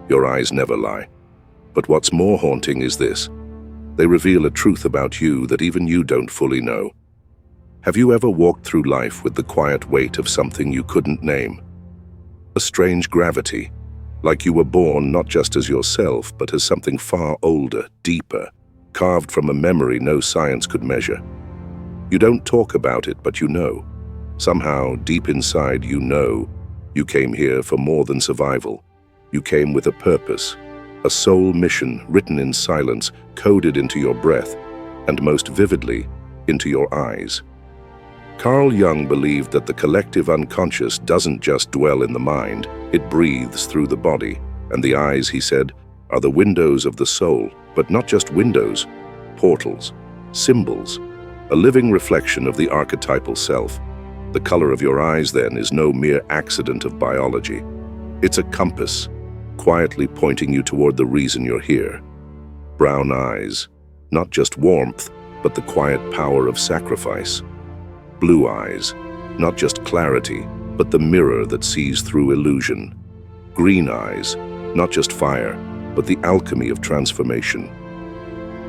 Your eyes never lie. But what's more haunting is this. They reveal a truth about you that even you don't fully know. Have you ever walked through life with the quiet weight of something you couldn't name? A strange gravity, like you were born not just as yourself, but as something far older, deeper, carved from a memory no science could measure. You don't talk about it, but you know. Somehow, deep inside, you know. You came here for more than survival. You came with a purpose, a soul mission written in silence, coded into your breath, and most vividly, into your eyes. Carl Jung believed that the collective unconscious doesn't just dwell in the mind, it breathes through the body, and the eyes, he said, are the windows of the soul, but not just windows, portals, symbols, a living reflection of the archetypal self. The color of your eyes, then, is no mere accident of biology. It's a compass, quietly pointing you toward the reason you're here. Brown eyes, not just warmth, but the quiet power of sacrifice. Blue eyes, not just clarity, but the mirror that sees through illusion. Green eyes, not just fire, but the alchemy of transformation.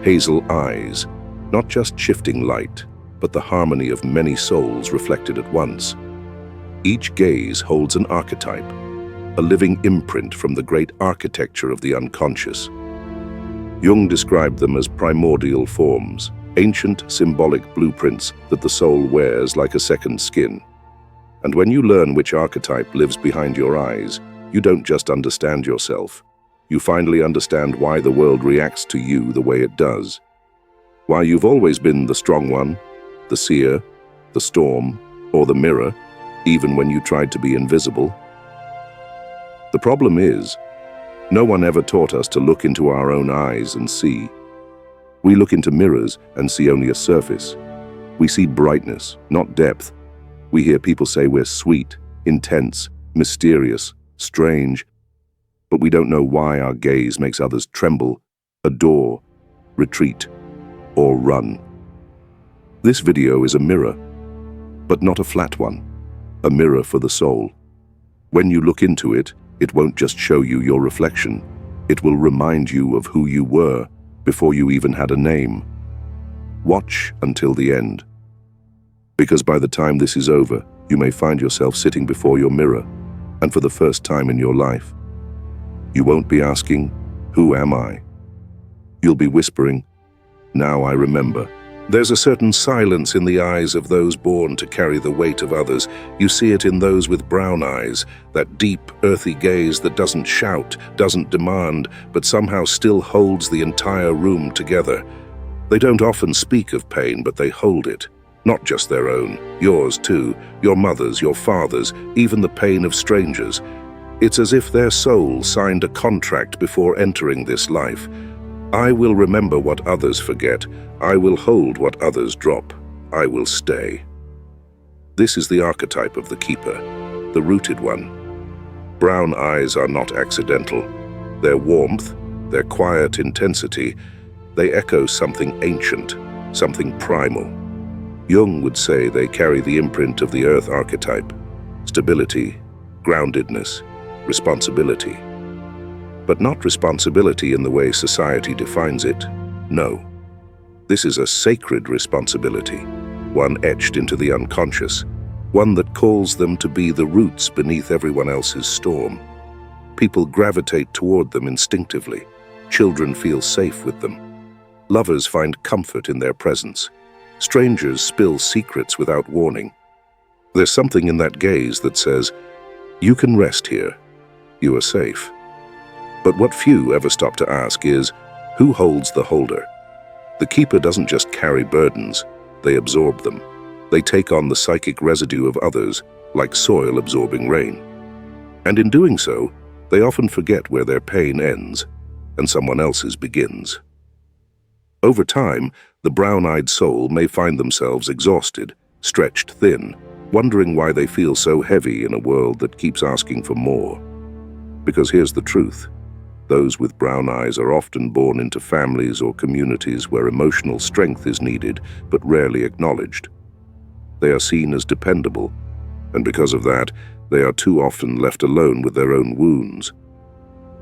Hazel eyes, not just shifting light, but the harmony of many souls reflected at once. Each gaze holds an archetype, a living imprint from the great architecture of the unconscious. Jung described them as primordial forms, ancient symbolic blueprints that the soul wears like a second skin. And when you learn which archetype lives behind your eyes, you don't just understand yourself. You finally understand why the world reacts to you the way it does. Why you've always been the strong one, the seer, the storm, or the mirror, even when you tried to be invisible. The problem is, no one ever taught us to look into our own eyes and see. We look into mirrors and see only a surface. We see brightness, not depth. We hear people say we're sweet, intense, mysterious, strange, but we don't know why our gaze makes others tremble, adore, retreat, or run. This video is a mirror, but not a flat one, a mirror for the soul. When you look into it, it won't just show you your reflection. It will remind you of who you were before you even had a name. Watch until the end. Because by the time this is over, you may find yourself sitting before your mirror, and for the first time in your life, you won't be asking, "Who am I?" You'll be whispering, "Now I remember." There's a certain silence in the eyes of those born to carry the weight of others. You see it in those with brown eyes, that deep, earthy gaze that doesn't shout, doesn't demand, but somehow still holds the entire room together. They don't often speak of pain, but they hold it. Not just their own, yours too, your mother's, your father's, even the pain of strangers. It's as if their soul signed a contract before entering this life. I will remember what others forget. I will hold what others drop. I will stay. This is the archetype of the keeper, the rooted one. Brown eyes are not accidental. Their warmth, their quiet intensity, they echo something ancient, something primal. Jung would say they carry the imprint of the earth archetype, stability, groundedness, responsibility. But not responsibility in the way society defines it. No. This is a sacred responsibility, one etched into the unconscious, one that calls them to be the roots beneath everyone else's storm. People gravitate toward them instinctively. Children feel safe with them. Lovers find comfort in their presence. Strangers spill secrets without warning. There's something in that gaze that says, "You can rest here. You are safe." But what few ever stop to ask is, who holds the holder? The keeper doesn't just carry burdens, they absorb them. They take on the psychic residue of others, like soil absorbing rain. And in doing so, they often forget where their pain ends and someone else's begins. Over time, the brown-eyed soul may find themselves exhausted, stretched thin, wondering why they feel so heavy in a world that keeps asking for more. Because here's the truth. Those with brown eyes are often born into families or communities where emotional strength is needed, but rarely acknowledged. They are seen as dependable, and because of that, they are too often left alone with their own wounds.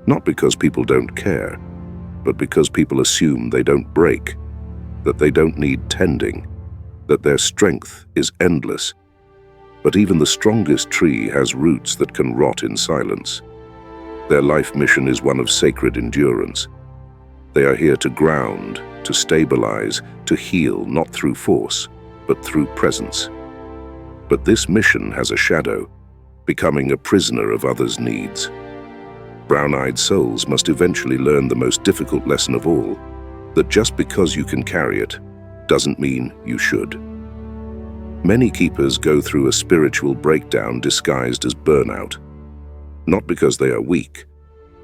Not because people don't care, but because people assume they don't break, that they don't need tending, that their strength is endless. But even the strongest tree has roots that can rot in silence. Their life mission is one of sacred endurance. They are here to ground, to stabilize, to heal, not through force, but through presence. But this mission has a shadow, becoming a prisoner of others' needs. Brown-eyed souls must eventually learn the most difficult lesson of all, that just because you can carry it, doesn't mean you should. Many keepers go through a spiritual breakdown disguised as burnout, not because they are weak,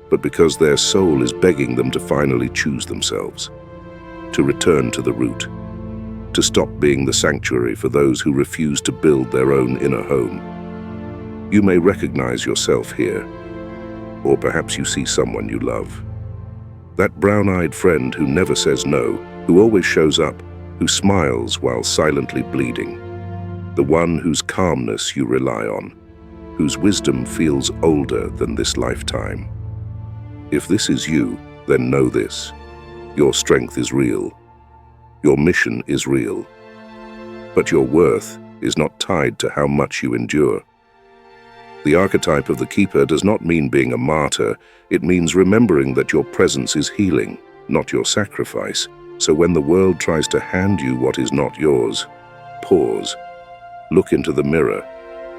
but because their soul is begging them to finally choose themselves, to return to the root, to stop being the sanctuary for those who refuse to build their own inner home. You may recognize yourself here, or perhaps you see someone you love. That brown-eyed friend who never says no, who always shows up, who smiles while silently bleeding. The one whose calmness you rely on, whose wisdom feels older than this lifetime. If this is you, then know this. Your strength is real. Your mission is real. But your worth is not tied to how much you endure. The archetype of the keeper does not mean being a martyr. It means remembering that your presence is healing, not your sacrifice. So when the world tries to hand you what is not yours, pause, look into the mirror,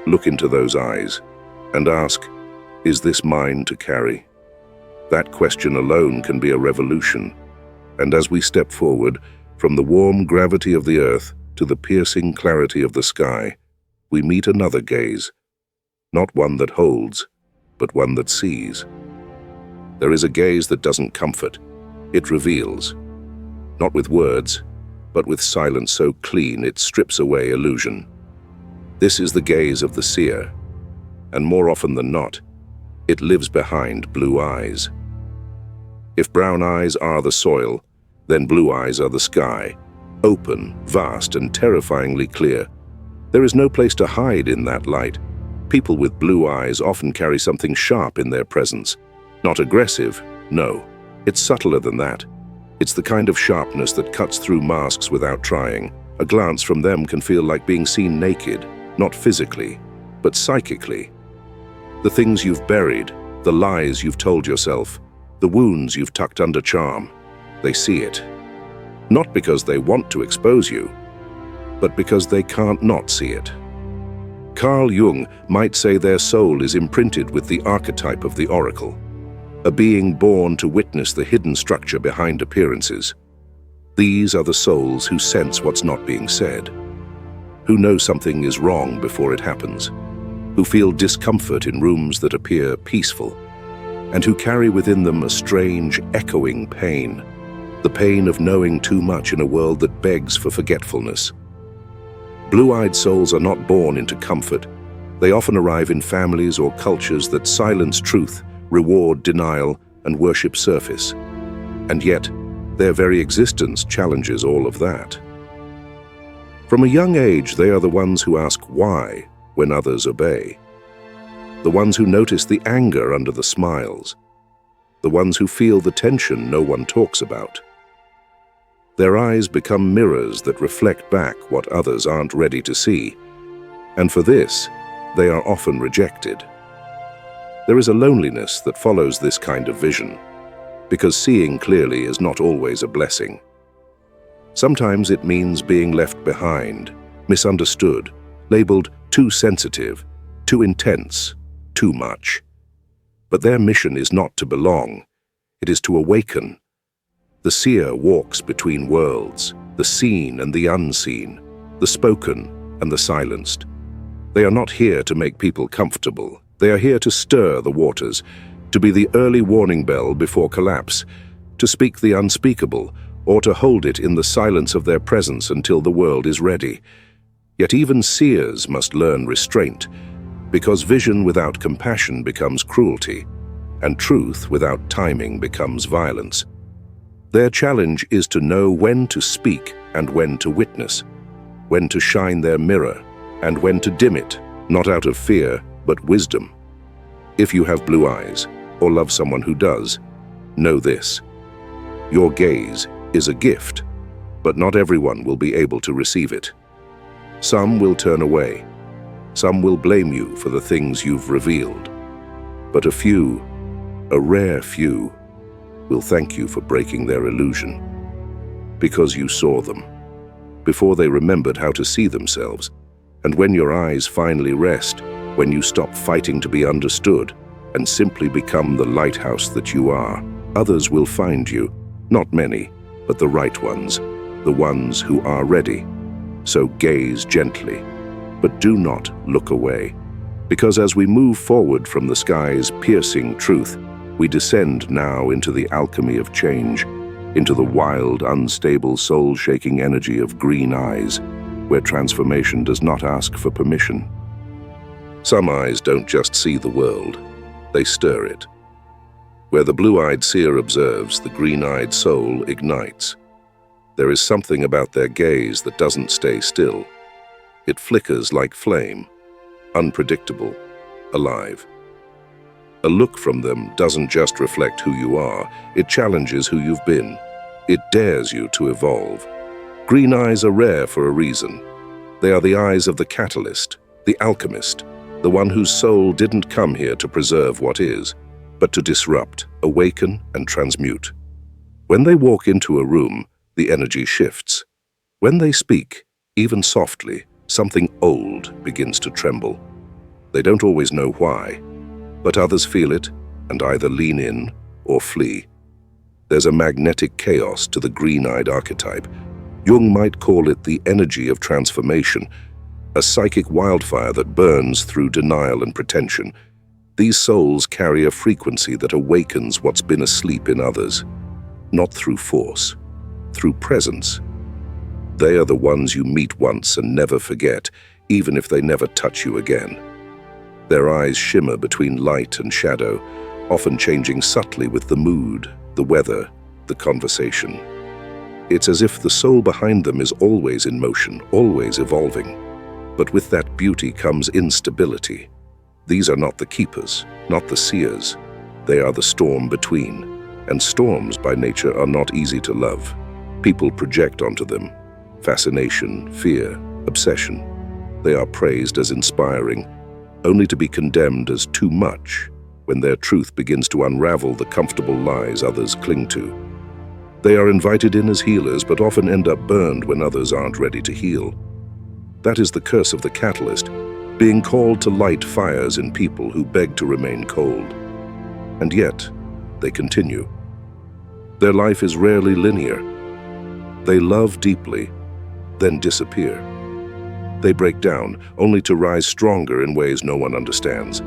look into those eyes, and ask, is this mine to carry? That question alone can be a revolution. And as we step forward, from the warm gravity of the earth to the piercing clarity of the sky, we meet another gaze. Not one that holds, but one that sees. There is a gaze that doesn't comfort, it reveals. Not with words, but with silence so clean it strips away illusion. This is the gaze of the seer, and more often than not, it lives behind blue eyes. If brown eyes are the soil, then blue eyes are the sky, open, vast, and terrifyingly clear. There is no place to hide in that light. People with blue eyes often carry something sharp in their presence. Not aggressive, no. It's subtler than that. It's the kind of sharpness that cuts through masks without trying. A glance from them can feel like being seen naked, not physically, but psychically. The things you've buried, the lies you've told yourself, the wounds you've tucked under charm, they see it. Not because they want to expose you, but because they can't not see it. Carl Jung might say their soul is imprinted with the archetype of the oracle, a being born to witness the hidden structure behind appearances. These are the souls who sense what's not being said, who know something is wrong before it happens, who feel discomfort in rooms that appear peaceful, and who carry within them a strange, echoing pain, the pain of knowing too much in a world that begs for forgetfulness. Blue-eyed souls are not born into comfort. They often arrive in families or cultures that silence truth, reward denial, and worship surface. And yet, their very existence challenges all of that. From a young age, they are the ones who ask why when others obey. The ones who notice the anger under the smiles. The ones who feel the tension no one talks about. Their eyes become mirrors that reflect back what others aren't ready to see, and for this, they are often rejected. There is a loneliness that follows this kind of vision, because seeing clearly is not always a blessing. Sometimes it means being left behind, misunderstood, labeled too sensitive, too intense, too much. But their mission is not to belong, it is to awaken. The seer walks between worlds, the seen and the unseen, the spoken and the silenced. They are not here to make people comfortable. They are here to stir the waters, to be the early warning bell before collapse, to speak the unspeakable, or to hold it in the silence of their presence until the world is ready. Yet even seers must learn restraint, because vision without compassion becomes cruelty, and truth without timing becomes violence. Their challenge is to know when to speak and when to witness, when to shine their mirror and when to dim it, not out of fear, but wisdom. If you have blue eyes, or love someone who does, know this: your gaze is a gift, but not everyone will be able to receive it. Some will turn away. Some will blame you for the things you've revealed. But a few, a rare few, will thank you for breaking their illusion. Because you saw them, before they remembered how to see themselves. And when your eyes finally rest, when you stop fighting to be understood and simply become the lighthouse that you are, others will find you, not many, but the right ones, the ones who are ready. So gaze gently, but do not look away. Because as we move forward from the sky's piercing truth, we descend now into the alchemy of change, into the wild, unstable, soul-shaking energy of green eyes, where transformation does not ask for permission. Some eyes don't just see the world, they stir it. Where the blue-eyed seer observes, the green-eyed soul ignites. There is something about their gaze that doesn't stay still. It flickers like flame, unpredictable, alive. A look from them doesn't just reflect who you are, it challenges who you've been. It dares you to evolve. Green eyes are rare for a reason. They are the eyes of the catalyst, the alchemist, the one whose soul didn't come here to preserve what is, but to disrupt, awaken, and transmute. When they walk into a room, the energy shifts. When they speak, even softly, something old begins to tremble. They don't always know why, but others feel it and either lean in or flee. There's a magnetic chaos to the green-eyed archetype. Jung might call it the energy of transformation, a psychic wildfire that burns through denial and pretension. These souls carry a frequency that awakens what's been asleep in others, not through force, through presence. They are the ones you meet once and never forget, even if they never touch you again. Their eyes shimmer between light and shadow, often changing subtly with the mood, the weather, the conversation. It's as if the soul behind them is always in motion, always evolving. But with that beauty comes instability. These are not the keepers, not the seers. They are the storm between, and storms by nature are not easy to love. People project onto them fascination, fear, obsession. They are praised as inspiring, only to be condemned as too much when their truth begins to unravel the comfortable lies others cling to. They are invited in as healers, but often end up burned when others aren't ready to heal. That is the curse of the catalyst, being called to light fires in people who beg to remain cold. And yet, they continue. Their life is rarely linear. They love deeply, then disappear. They break down, only to rise stronger in ways no one understands.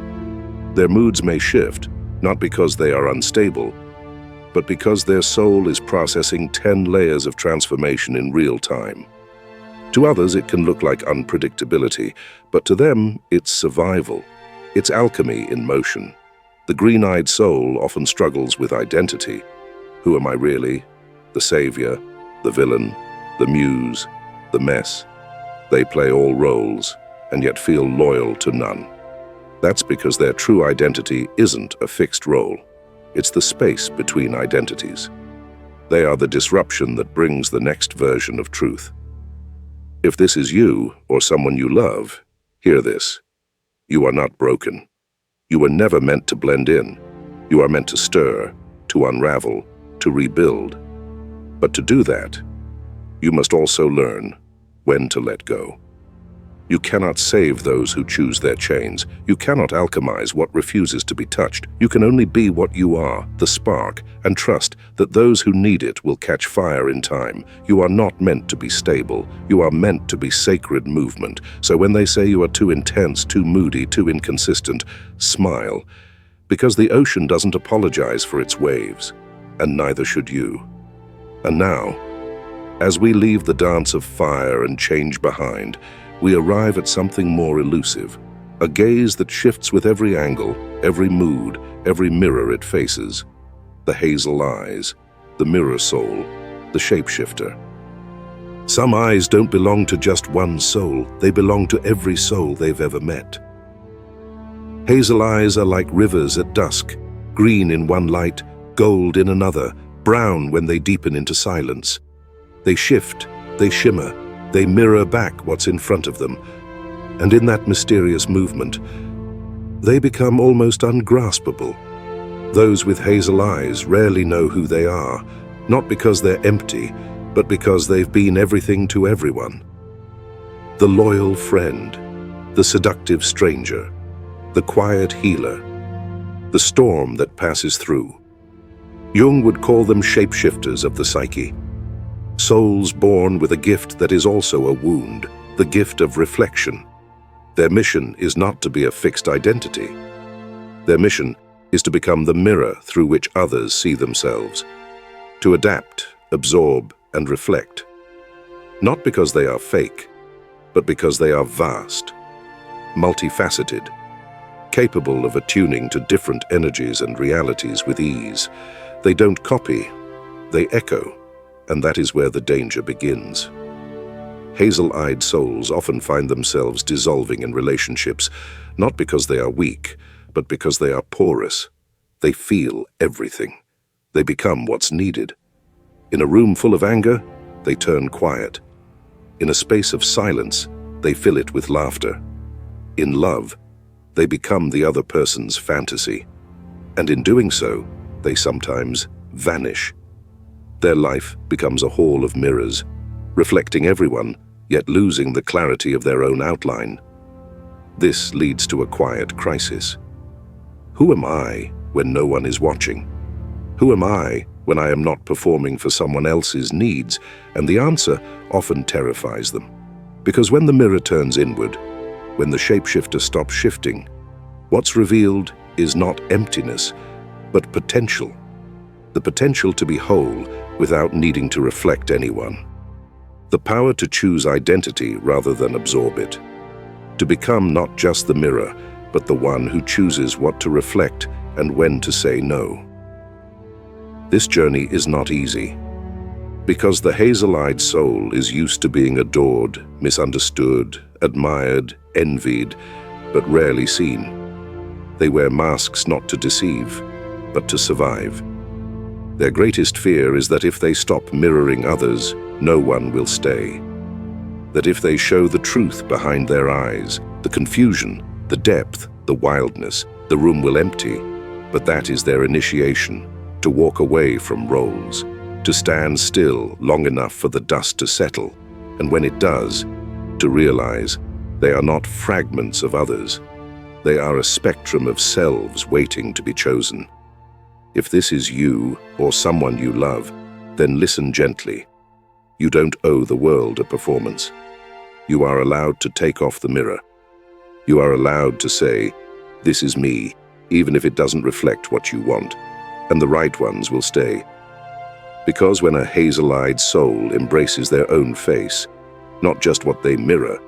Their moods may shift, not because they are unstable, but because their soul is processing 10 layers of transformation in real time. To others, it can look like unpredictability, but to them, it's survival. It's alchemy in motion. The green-eyed soul often struggles with identity. Who am I really? The savior, the villain, the muse, the mess. They play all roles, and yet feel loyal to none. That's because their true identity isn't a fixed role. It's the space between identities. They are the disruption that brings the next version of truth. If this is you or someone you love, hear this. You are not broken. You were never meant to blend in. You are meant to stir, to unravel, to rebuild. But to do that, you must also learn when to let go. You cannot save those who choose their chains. You cannot alchemize what refuses to be touched. You can only be what you are, the spark, and trust that those who need it will catch fire in time. You are not meant to be stable. You are meant to be sacred movement. So when they say you are too intense, too moody, too inconsistent, smile, because the ocean doesn't apologize for its waves, and neither should you. And now, as we leave the dance of fire and change behind, we arrive at something more elusive, a gaze that shifts with every angle, every mood, every mirror it faces. The hazel eyes, the mirror soul, the shapeshifter. Some eyes don't belong to just one soul, they belong to every soul they've ever met. Hazel eyes are like rivers at dusk, green in one light, gold in another, brown when they deepen into silence. They shift, they shimmer, they mirror back what's in front of them, and in that mysterious movement, they become almost ungraspable. Those with hazel eyes rarely know who they are, not because they're empty, but because they've been everything to everyone. The loyal friend, the seductive stranger, the quiet healer, the storm that passes through. Jung would call them shapeshifters of the psyche, souls born with a gift that is also a wound, the gift of reflection. Their mission is not to be a fixed identity. Their mission is to become the mirror through which others see themselves, to adapt, absorb, and reflect. Not because they are fake, but because they are vast, multifaceted, capable of attuning to different energies and realities with ease. They don't copy, they echo, and that is where the danger begins. Hazel-eyed souls often find themselves dissolving in relationships, not because they are weak, but because they are porous. They feel everything. They become what's needed. In a room full of anger, they turn quiet. In a space of silence, they fill it with laughter. In love, they become the other person's fantasy. And in doing so, they sometimes vanish. Their life becomes a hall of mirrors, reflecting everyone, yet losing the clarity of their own outline. This leads to a quiet crisis. Who am I when no one is watching? Who am I when I am not performing for someone else's needs? And the answer often terrifies them. Because when the mirror turns inward, when the shapeshifter stops shifting, what's revealed is not emptiness, but potential. The potential to be whole without needing to reflect anyone. The power to choose identity rather than absorb it. To become not just the mirror, but the one who chooses what to reflect and when to say no. This journey is not easy, because the hazel-eyed soul is used to being adored, misunderstood, admired, envied, but rarely seen. They wear masks not to deceive, but to survive. Their greatest fear is that if they stop mirroring others, no one will stay. That if they show the truth behind their eyes, the confusion, the depth, the wildness, the room will empty. But that is their initiation, to walk away from roles, to stand still long enough for the dust to settle, and when it does, to realize they are not fragments of others. They are a spectrum of selves waiting to be chosen. If this is you or someone you love, then listen gently. You don't owe the world a performance. You are allowed to take off the mirror. You are allowed to say, "This is me," even if it doesn't reflect what you want, and the right ones will stay. Because when a hazel-eyed soul embraces their own face, not just what they mirror,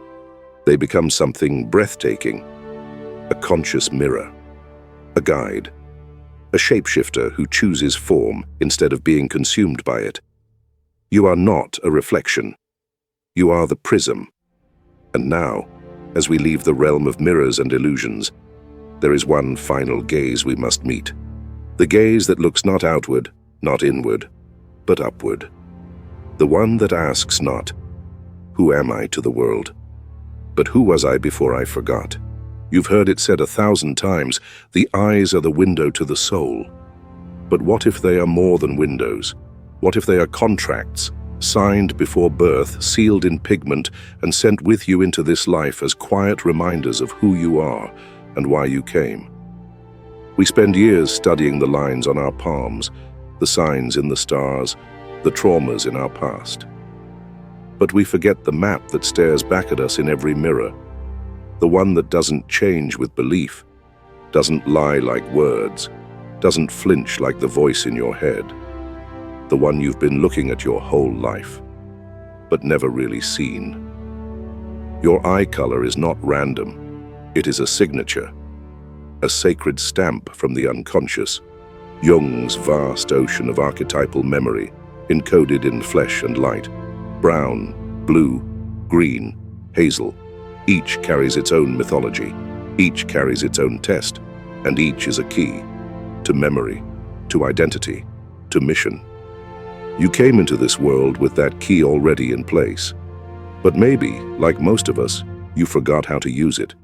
they become something breathtaking. A conscious mirror, a guide, a shapeshifter who chooses form instead of being consumed by it. You are not a reflection. You are the prism. And now, as we leave the realm of mirrors and illusions, there is one final gaze we must meet. The gaze that looks not outward, not inward, but upward. The one that asks not, "Who am I to the world?" but "Who was I before I forgot?" You've heard it said 1,000 times, the eyes are the window to the soul. But what if they are more than windows? What if they are contracts, signed before birth, sealed in pigment, and sent with you into this life as quiet reminders of who you are and why you came? We spend years studying the lines on our palms, the signs in the stars, the traumas in our past. But we forget the map that stares back at us in every mirror, the one that doesn't change with belief, doesn't lie like words, doesn't flinch like the voice in your head, the one you've been looking at your whole life, but never really seen. Your eye color is not random. It is a signature, a sacred stamp from the unconscious, Jung's vast ocean of archetypal memory, encoded in flesh and light. Brown, blue, green, hazel, each carries its own mythology, each carries its own test, and each is a key to memory, to identity, to mission. You came into this world with that key already in place. But maybe, like most of us, you forgot how to use it.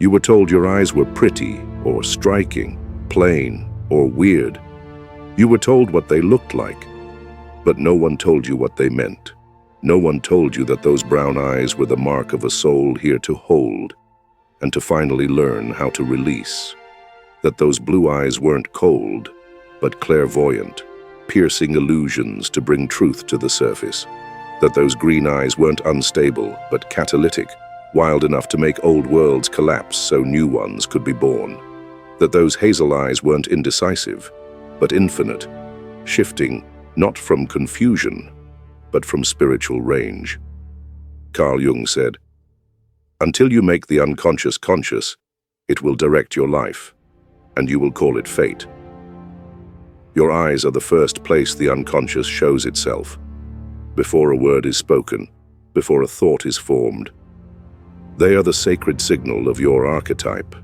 You were told your eyes were pretty, or striking, plain, or weird. You were told what they looked like, but no one told you what they meant. No one told you that those brown eyes were the mark of a soul here to hold, and to finally learn how to release. That those blue eyes weren't cold, but clairvoyant, piercing illusions to bring truth to the surface. That those green eyes weren't unstable, but catalytic, wild enough to make old worlds collapse so new ones could be born. That those hazel eyes weren't indecisive, but infinite, shifting not from confusion, but from spiritual range. Carl Jung said, "Until you make the unconscious conscious, it will direct your life, and you will call it fate." Your eyes are the first place the unconscious shows itself, before a word is spoken, before a thought is formed. They are the sacred signal of your archetype,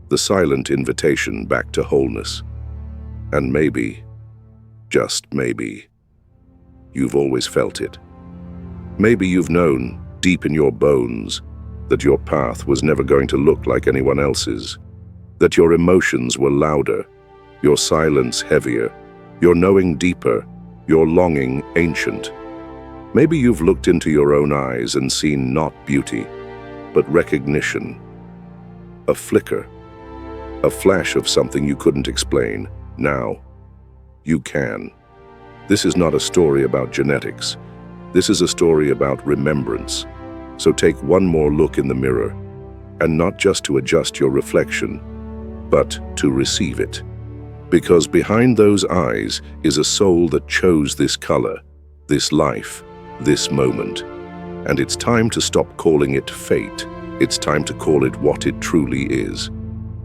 the silent invitation back to wholeness. And maybe, just maybe, you've always felt it. Maybe you've known, deep in your bones, that your path was never going to look like anyone else's, that your emotions were louder, your silence heavier, your knowing deeper, your longing ancient. Maybe you've looked into your own eyes and seen not beauty, but recognition. A flicker, a flash of something you couldn't explain. Now, you can. This is not a story about genetics. This is a story about remembrance. So take one more look in the mirror, and not just to adjust your reflection, but to receive it. Because behind those eyes is a soul that chose this color, this life, this moment. And it's time to stop calling it fate. It's time to call it what it truly is,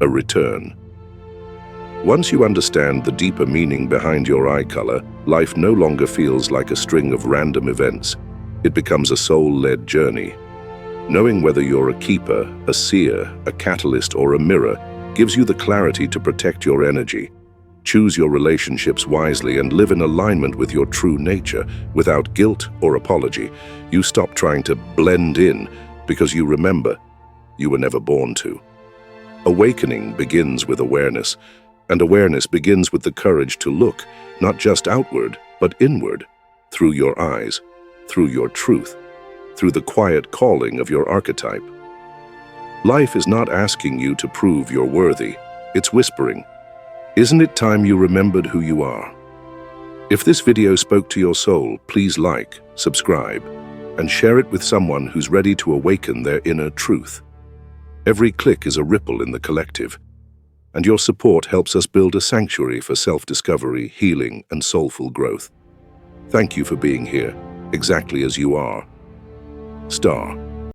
a return. Once you understand the deeper meaning behind your eye color, life no longer feels like a string of random events. It becomes a soul-led journey. Knowing whether you're a keeper, a seer, a catalyst, or a mirror gives you the clarity to protect your energy. Choose your relationships wisely and live in alignment with your true nature, without guilt or apology. You stop trying to blend in because you remember you were never born to. Awakening begins with awareness, and awareness begins with the courage to look, not just outward, but inward, through your eyes, through your truth, through the quiet calling of your archetype. Life is not asking you to prove you're worthy. It's whispering, "Isn't it time you remembered who you are?" If this video spoke to your soul, please like, subscribe, and share it with someone who's ready to awaken their inner truth. Every click is a ripple in the collective, and your support helps us build a sanctuary for self-discovery, healing, and soulful growth. Thank you for being here, exactly as you are. Star.